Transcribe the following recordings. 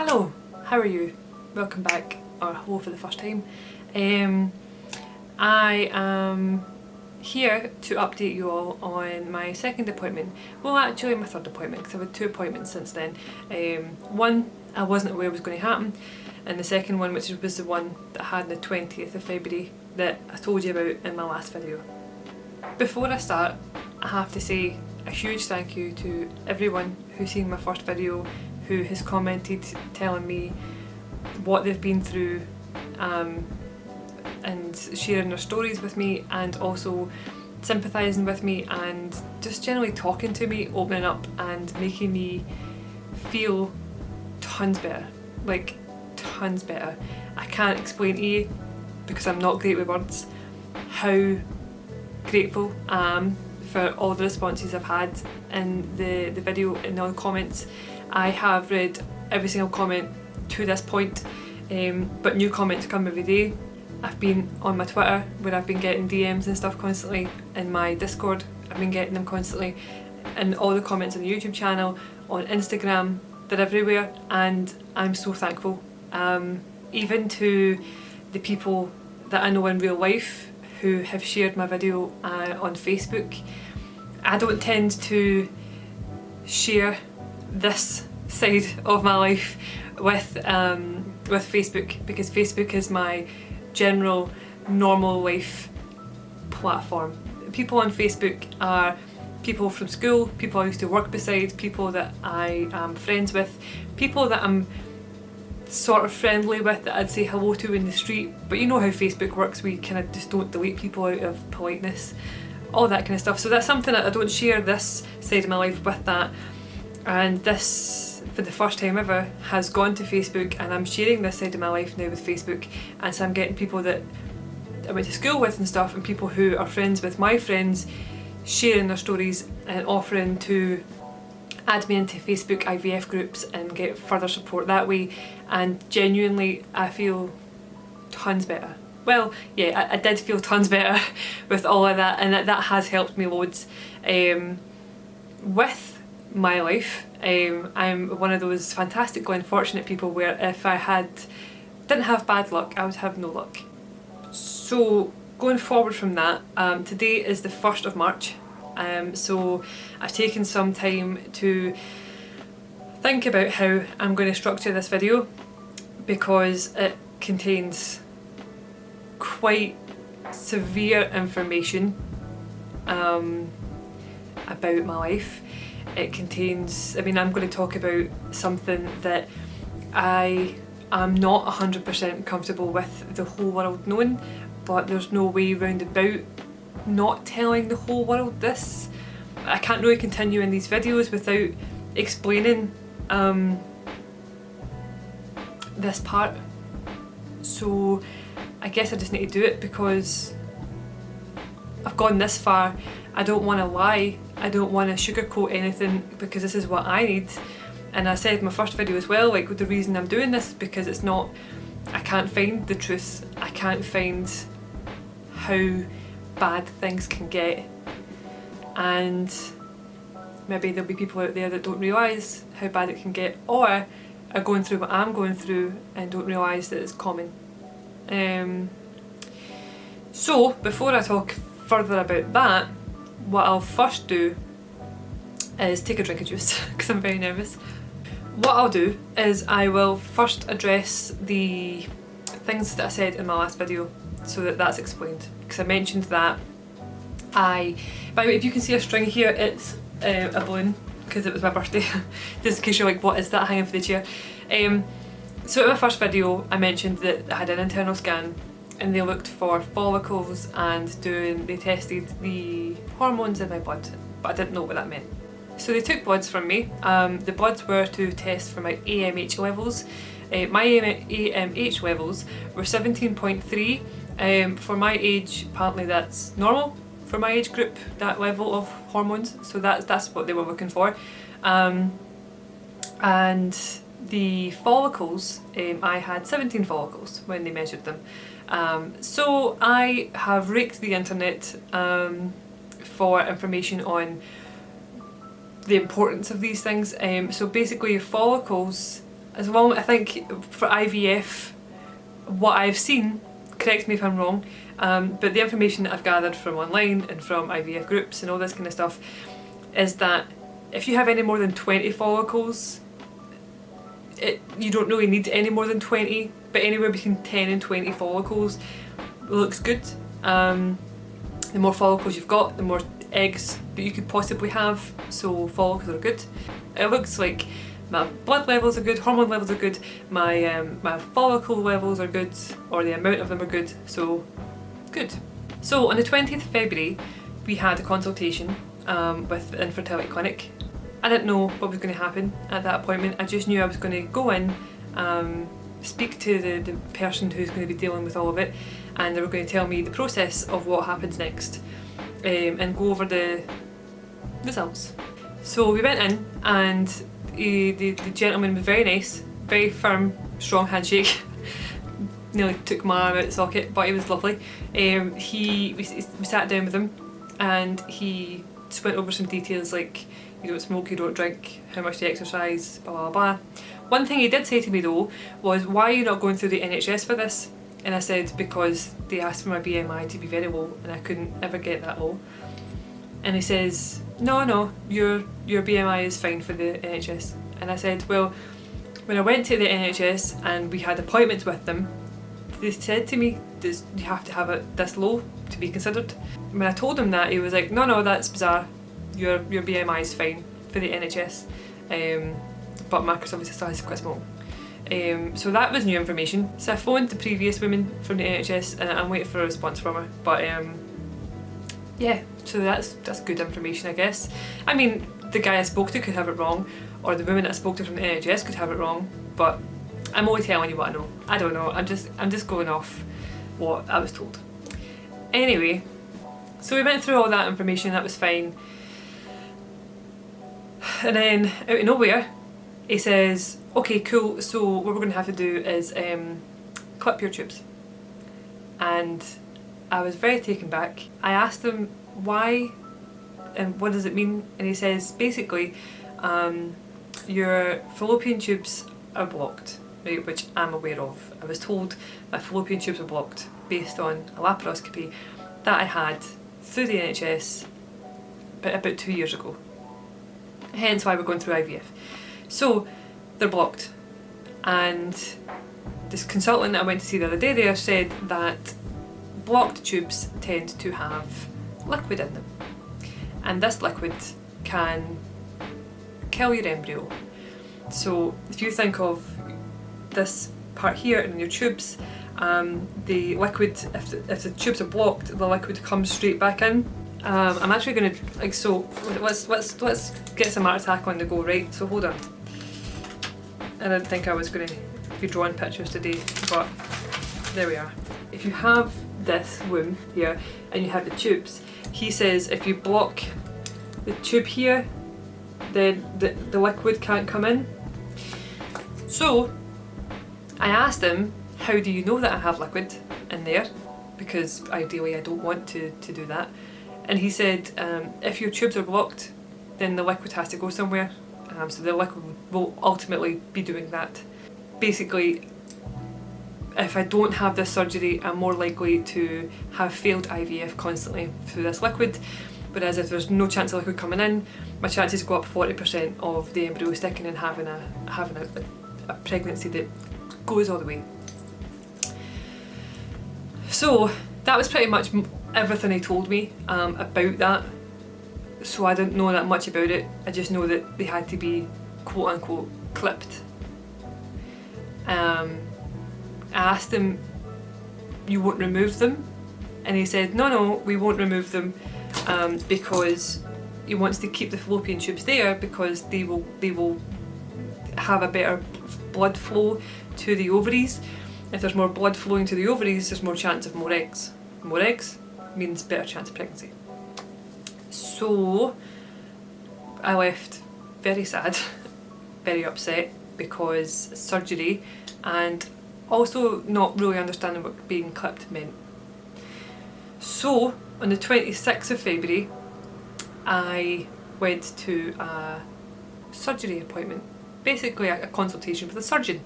Hello, how are you? Welcome back, or hello for the first time. I am here to update you all on my second appointment. Well, actually my third appointment, because I've had 2 appointments since then. One I wasn't aware was going to happen, and the second one, which was the one that I had on the 20th of February that I told you about in my last video. Before I start, I have to say a huge thank you to everyone who's seen my first video, who has commented telling me what they've been through and sharing their stories with me, and also sympathising with me and just generally talking to me, opening up and making me feel tons better, like tons better. I can't explain to you, because I'm not great with words, how grateful I am for all the responses I've had in the video and all the comments. I have read every single comment to this point, but new comments come every day. I've been on my Twitter where I've been getting DMs and stuff constantly, in my Discord I've been getting them constantly, and all the comments on the YouTube channel, on Instagram, they're everywhere, and I'm so thankful. Even to the people that I know in real life who have shared my video on Facebook. I don't tend to share this side of my life with Facebook, because Facebook is my general normal life platform. People on Facebook are people from school, people I used to work beside, people that I am friends with, people that I'm sort of friendly with, that I'd say hello to in the street. But you know how Facebook works, we kind of just don't delete people out of politeness, all that kind of stuff. So that's something that I don't share this side of my life with that. And this, for the first time ever, has gone to Facebook, and I'm sharing this side of my life now with Facebook. And so I'm getting people that I went to school with and stuff, and people who are friends with my friends sharing their stories and offering to add me into Facebook IVF groups and get further support that way. And genuinely I feel tons better. Well, yeah, I did feel tons better with all of that, and that has helped me loads with my life. I'm one of those fantastically unfortunate people where if I didn't have bad luck, I would have no luck. So going forward from that, today is the 1st of March, so I've taken some time to think about how I'm going to structure this video, because it contains quite severe information about my life. It contains, I'm going to talk about something that I am not 100% comfortable with the whole world knowing, but there's no way round about not telling the whole world this. I can't really continue in these videos without explaining this part. So I guess I just need to do it, because I've gone this far. I don't want to lie, I don't want to sugarcoat anything, because this is what I need. And I said in my first video as well, like, the reason I'm doing this is because it's not, I can't find the truth, I can't find how bad things can get, and maybe there'll be people out there that don't realise how bad it can get, or are going through what I'm going through and don't realise that it's common. So before I talk further about that, what I'll first do is take a drink of juice, because I'm very nervous. What I'll do is I will first address the things that I said in my last video, so that that's explained, because I mentioned that by the way, if you can see a string here, it's a balloon, because it was my birthday. Just in case you're like, what is that hanging for the chair? So in my first video I mentioned that I had an internal scan, and they looked for follicles and they tested the hormones in my blood, but I didn't know what that meant. So they took bloods from me. The bloods were to test for my AMH levels. My AMH levels were 17.3. For my age, apparently that's normal for my age group, that level of hormones. So that's what they were looking for. And the follicles, I had 17 follicles when they measured them. So I have raked the internet for information on the importance of these things. So basically follicles as long, I think for IVF, what I've seen, correct me if I'm wrong, but the information that I've gathered from online and from IVF groups and all this kind of stuff is that if you have any more than 20 follicles, you don't really need any more than 20, but anywhere between 10 and 20 follicles looks good. The more follicles you've got, the more eggs that you could possibly have, so follicles are good. It looks like my blood levels are good, hormone levels are good, my follicle levels are good, or the amount of them are good, so good. So on the 20th of February we had a consultation with the infertility clinic. I didn't know what was going to happen at that appointment. I just knew I was going to go in, speak to the person who's going to be dealing with all of it, and they were going to tell me the process of what happens next, and go over the results. So we went in, and the gentleman was very nice, very firm, strong handshake. Nearly took my arm out of the socket, but he was lovely. We sat down with him, and he just went over some details like you don't smoke, you don't drink, how much do you exercise, blah blah blah. One thing he did say to me though was, why are you not going through the NHS for this? And I said, because they asked for my BMI to be very low and I couldn't ever get that low. And he says, no, your BMI is fine for the NHS. And I said, well, when I went to the NHS and we had appointments with them, they said to me, you have to have it this low to be considered. When I told him that, he was like, no, that's bizarre. Your BMI is fine for the NHS. But Marcus obviously still has quite small. So that was new information. So I phoned the previous woman from the NHS and I'm waiting for a response from her. But yeah, so that's good information, I guess. I mean, the guy I spoke to could have it wrong, or the woman I spoke to from the NHS could have it wrong, but I'm only telling you what I know. I don't know, I'm just going off what I was told. Anyway, so we went through all that information, that was fine. And then, out of nowhere, he says, okay, cool, so what we're going to have to do is clip your tubes. And I was very taken back. I asked him why and what does it mean, and he says basically your fallopian tubes are blocked, right, which I'm aware of. I was told my fallopian tubes were blocked based on a laparoscopy that I had through the NHS about 2 years ago. Hence why we're going through IVF. So they're blocked, and this consultant that I went to see the other day there said that blocked tubes tend to have liquid in them, and this liquid can kill your embryo. So if you think of this part here in your tubes, the liquid, if the tubes are blocked, the liquid comes straight back in. I'm actually going to, so let's get some art attack on the go, right? So hold on. I didn't think I was going to be drawing pictures today, but there we are. If you have this womb here and you have the tubes, he says if you block the tube here, then the liquid can't come in. So I asked him, how do you know that I have liquid in there? Because ideally I don't want to do that. And he said, if your tubes are blocked, then the liquid has to go somewhere. So the liquid will ultimately be doing that. Basically, if I don't have this surgery, I'm more likely to have failed IVF constantly through this liquid. Whereas if there's no chance of liquid coming in, my chances go up 40% of the embryo sticking and having a pregnancy that goes all the way. So that was pretty much everything he told me about that. So I didn't know that much about it. I just know that they had to be quote unquote clipped. I asked him, you won't remove them? And he said, no, we won't remove them because he wants to keep the fallopian tubes there because they will have a better blood flow to the ovaries. If there's more blood flowing to the ovaries, there's more chance of more eggs. More eggs means better chance of pregnancy. So I left very sad, very upset, because surgery and also not really understanding what being clipped meant. So on the 26th of February I went to a surgery appointment basically a consultation with a surgeon.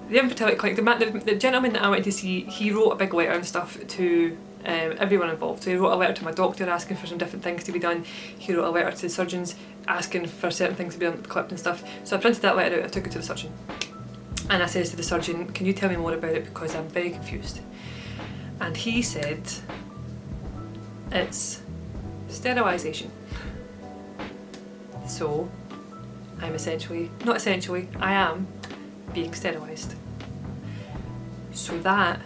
The infertility clinic, the gentleman that I went to see, he wrote a big letter and stuff to everyone involved. So he wrote a letter to my doctor asking for some different things to be done. He wrote a letter to the surgeons asking for certain things to be done, clipped and stuff. So I printed that letter out, I took it to the surgeon. And I says to the surgeon, can you tell me more about it because I'm very confused. And he said, it's sterilisation. So I am being sterilised. So that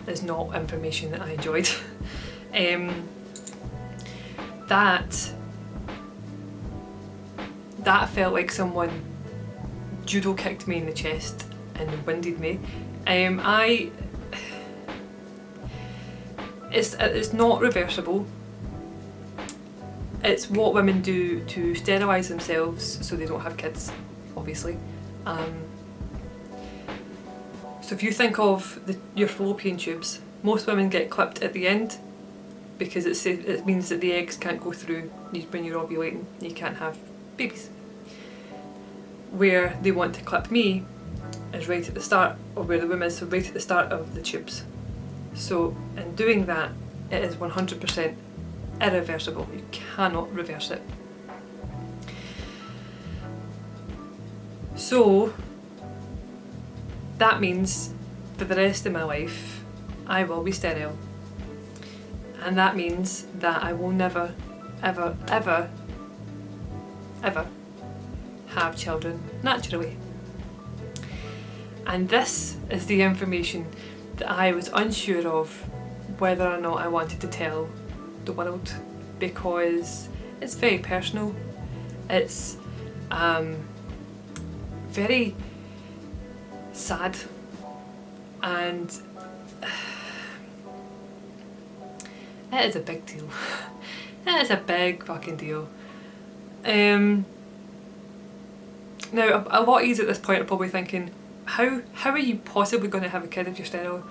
is not information that I enjoyed. That felt like someone judo kicked me in the chest and winded me. It's not reversible. It's what women do to sterilise themselves so they don't have kids, obviously. So if you think of your fallopian tubes, most women get clipped at the end because it means that the eggs can't go through when you're ovulating, you can't have babies. Where they want to clip me is right at the start, or where the womb is, so right at the start of the tubes. So in doing that, it is 100% irreversible. You cannot reverse it. So that means for the rest of my life I will be sterile, and that means that I will never ever ever ever have children naturally. And this is the information that I was unsure of whether or not I wanted to tell the world, because it's very personal. It's very sad, and it is a big deal. It is a big fucking deal. Now, a lot of you at this point are probably thinking, how are you possibly going to have a kid if you're sterile?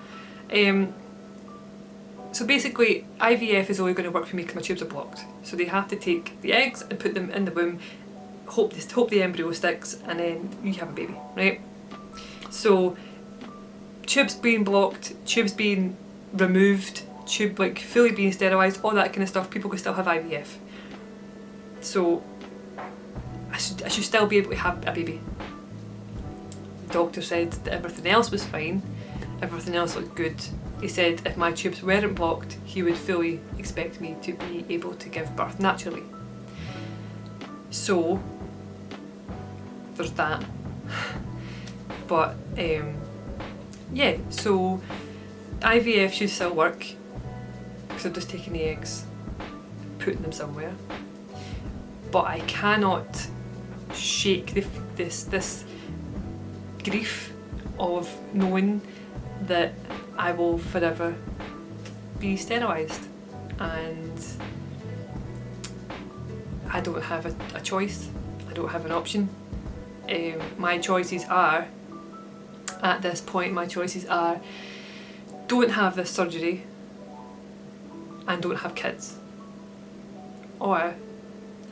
So basically, IVF is only going to work for me because my tubes are blocked. So they have to take the eggs and put them in the womb, hope the embryo sticks, and then you have a baby, right? So tubes being blocked, tubes being removed, fully being sterilised, all that kind of stuff, people can still have IVF. So I should still be able to have a baby. The doctor said that everything else was fine, everything else looked good. He said if my tubes weren't blocked, he would fully expect me to be able to give birth naturally. So there's that. But yeah, so IVF should still work because I'm just taking the eggs, putting them somewhere. But I cannot shake this grief of knowing that I will forever be sterilised, and I don't have a choice, I don't have an option. My choices are, at this point, don't have this surgery and don't have kids, or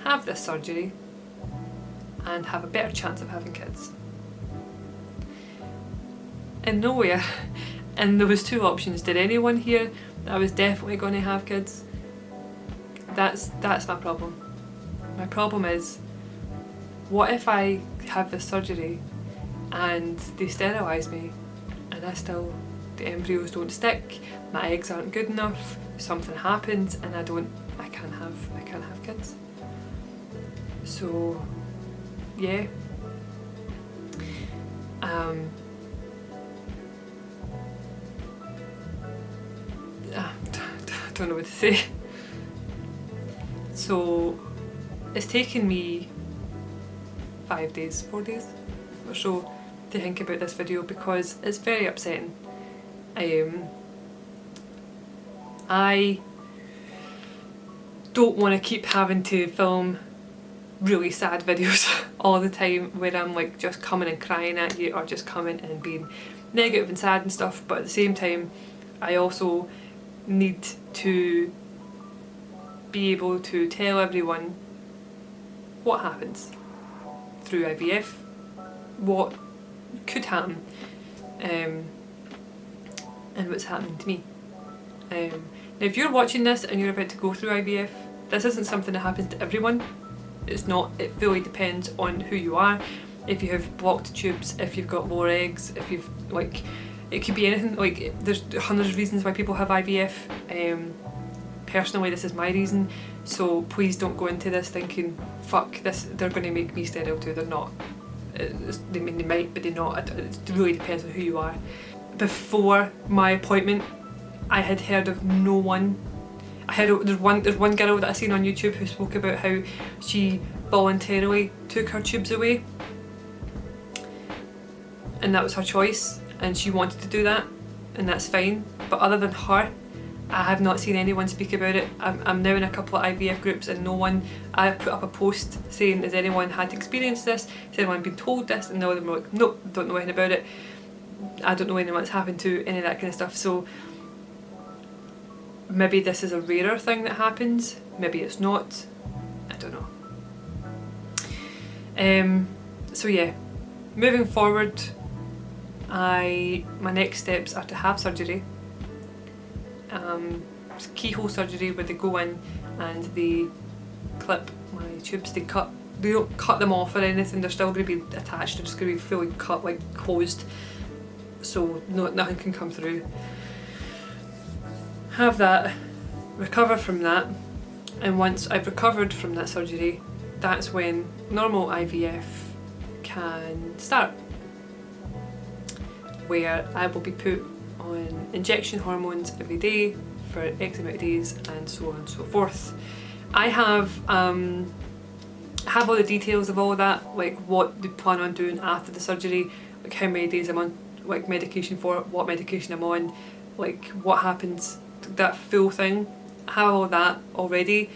have this surgery and have a better chance of having kids. And nowhere in those two options did anyone hear that I was definitely going to have kids. That's my problem. My problem is, what if I have this surgery and they sterilise me and the embryos don't stick, my eggs aren't good enough, something happens and I can't have kids. So yeah. Don't know what to say. So it's taken me 4 days or so to think about this video because it's very upsetting. I don't want to keep having to film really sad videos all the time where I'm like just coming and crying at you or just coming and being negative and sad and stuff, but at the same time I also need to be able to tell everyone what happens. through IVF, what could happen, and what's happening to me. Now if you're watching this and you're about to go through IVF, this isn't something that happens to everyone. It's not. It fully depends on who you are. If you have blocked tubes, if you've got lower eggs, if you've it could be anything. There's hundreds of reasons why people have IVF. Personally, this is my reason, so please don't go into this thinking, fuck this, they're going to make me sterile too. They're not. They might, but they're not. It really depends on who you are. Before my appointment, I had heard of no one. There's one girl that I seen on YouTube who spoke about how she voluntarily took her tubes away, and that was her choice, and she wanted to do that, and that's fine. But other than her, I have not seen anyone speak about it. I'm now in a couple of IVF groups, and no one. I put up a post saying, has anyone had experienced this? Has anyone been told this? And all of them were like, nope, don't know anything about it. I don't know anyone that's happened to, any of that kind of stuff. So maybe this is a rarer thing that happens. Maybe it's not. I don't know. So yeah, moving forward, my next steps are to have surgery. Keyhole surgery, where they go in and they clip my tubes. They don't cut them off or anything. They're still going to be attached. They're just going to be fully cut, like closed, so nothing can come through. Have that, recover from that, and once I've recovered from that surgery, that's when normal IVF can start, where I will be put on injection hormones every day for X amount of days, and so on and so forth. I have all the details of all of that, like what they plan on doing after the surgery, like how many days I'm on like medication for, what medication I'm on, like what happens, that full thing. I have all that already.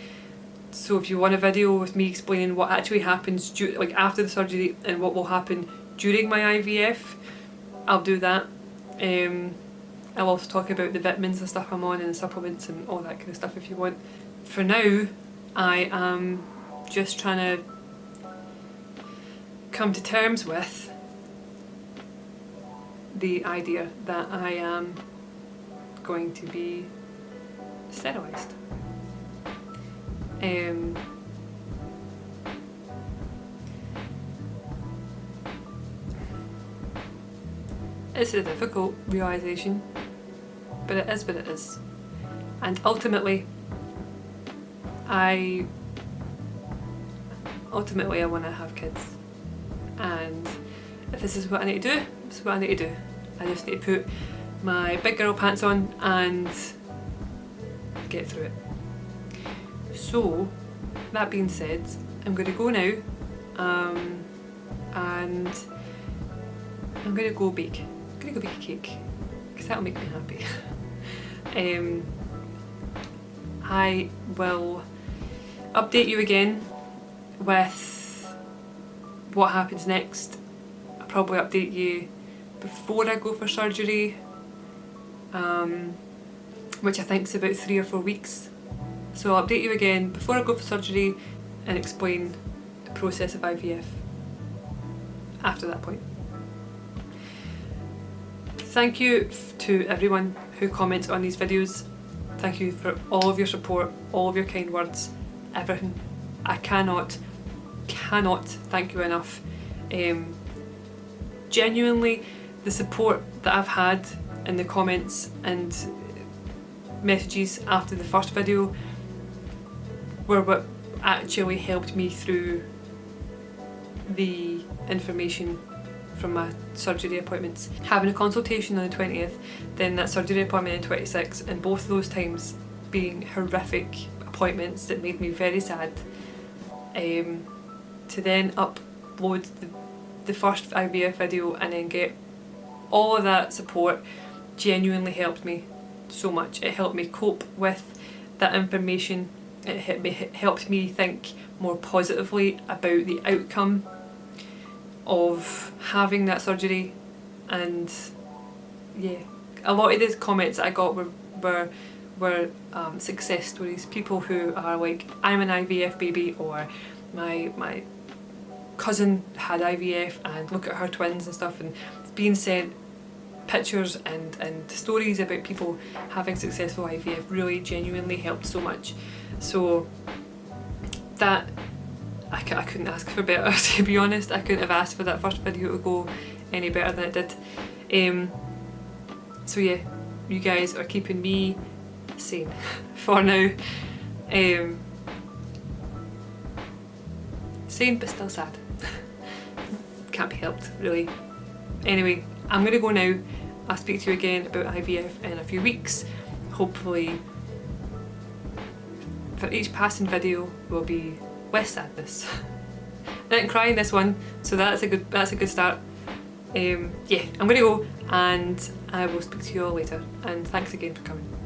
So if you want a video with me explaining what actually happens like after the surgery and what will happen during my IVF, I'll do that. I'll also talk about the vitamins and stuff I'm on and the supplements and all that kind of stuff if you want. For now, I am just trying to come to terms with the idea that I am going to be sterilised. It's a difficult realisation, but it is what it is. And ultimately I want to have kids, and if this is what I need to do, this is what I need to do. I just need to put my big girl pants on and get through it. So that being said, I'm going to go now, and I'm going to go bake. I'm going to go bake a cake, because that'll make me happy. I will update you again with what happens next. I'll probably update you before I go for surgery, which I think is about 3 or 4 weeks. So I'll update you again before I go for surgery and explain the process of IVF after that point. Thank you to everyone who comments on these videos. Thank you for all of your support, all of your kind words, everything. I cannot thank you enough. Genuinely, the support that I've had in the comments and messages after the first video were what actually helped me through the information from my surgery appointments. Having a consultation on the 20th, then that surgery appointment on the 26th, and both of those times being horrific appointments that made me very sad. To then upload the first IVF video and then get all of that support genuinely helped me so much. It helped me cope with that information. It helped me think more positively about the outcome of having that surgery. And yeah, a lot of the comments I got were success stories. People who are like, I'm an IVF baby, or my cousin had IVF and look at her twins and stuff, and being sent pictures and stories about people having successful IVF really genuinely helped so much. So that I couldn't ask for better, to be honest. I couldn't have asked for that first video to go any better than it did. So yeah, you guys are keeping me sane for now. Sane but still sad. Can't be helped, really. Anyway, I'm gonna go now. I'll speak to you again about IVF in a few weeks. Hopefully, for each passing video will be less sadness. I didn't cry in this one, so that's a good start. Yeah, I'm gonna go and I will speak to you all later, and thanks again for coming.